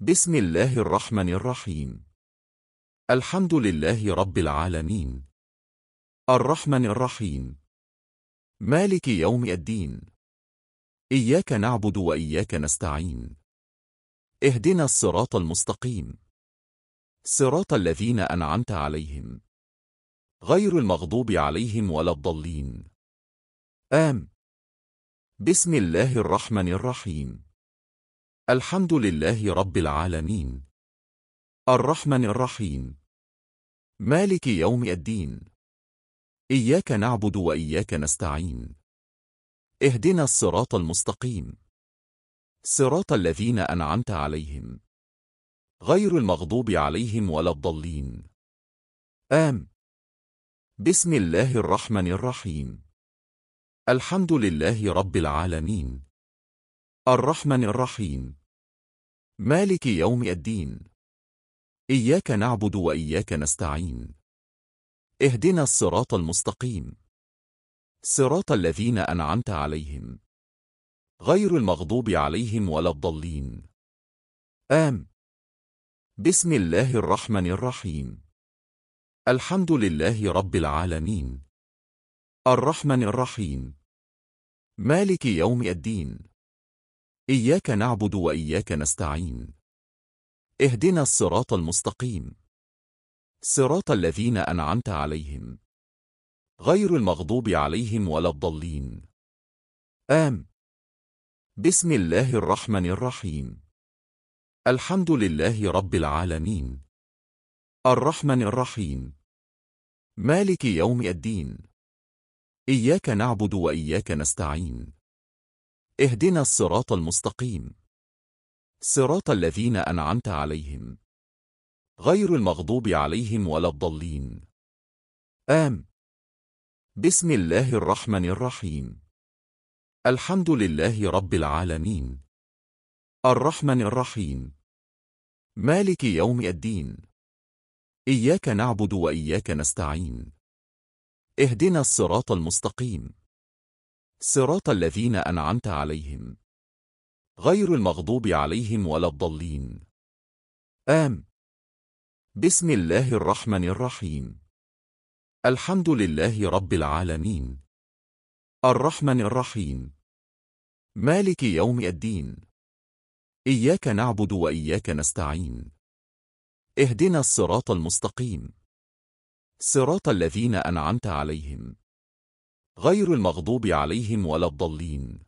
بسم الله الرحمن الرحيم. الحمد لله رب العالمين، الرحمن الرحيم، مالك يوم الدين. إياك نعبد وإياك نستعين. اهدنا الصراط المستقيم، صراط الذين أنعمت عليهم، غير المغضوب عليهم ولا الضالين. بسم الله الرحمن الرحيم. الحمد لله رب العالمين، الرحمن الرحيم، مالك يوم الدين. إياك نعبد وإياك نستعين. اهدنا الصراط المستقيم، صراط الذين أنعمت عليهم، غير المغضوب عليهم ولا الضالين. بسم الله الرحمن الرحيم. الحمد لله رب العالمين، الرحمن الرحيم، مالك يوم الدين. إياك نعبد وإياك نستعين. اهدنا الصراط المستقيم، صراط الذين أنعمت عليهم، غير المغضوب عليهم ولا الضالين. بسم الله الرحمن الرحيم. الحمد لله رب العالمين، الرحمن الرحيم، مالك يوم الدين. إياك نعبد وإياك نستعين. اهدنا الصراط المستقيم، صراط الذين أنعمت عليهم، غير المغضوب عليهم ولا الضالين. بسم الله الرحمن الرحيم. الحمد لله رب العالمين، الرحمن الرحيم، مالك يوم الدين. إياك نعبد وإياك نستعين. اهدنا الصراط المستقيم، صراط الذين أنعمت عليهم، غير المغضوب عليهم ولا الضالين. بسم الله الرحمن الرحيم. الحمد لله رب العالمين، الرحمن الرحيم، مالك يوم الدين. إياك نعبد وإياك نستعين. اهدنا الصراط المستقيم، صراط الذين أنعمت عليهم، غير المغضوب عليهم ولا الضالين. بسم الله الرحمن الرحيم. الحمد لله رب العالمين، الرحمن الرحيم، مالك يوم الدين. إياك نعبد وإياك نستعين. اهدنا الصراط المستقيم، صراط الذين أنعمت عليهم، غير المغضوب عليهم ولا الضالين. بسم الله الرحمن الرحيم. الحمد لله رب العالمين، الرحمن الرحيم، مالك يوم الدين. إياك نعبد وإياك نستعين. اهدنا الصراط المستقيم، صراط الذين أنعمت عليهم، غير المغضوب عليهم ولا الضالين.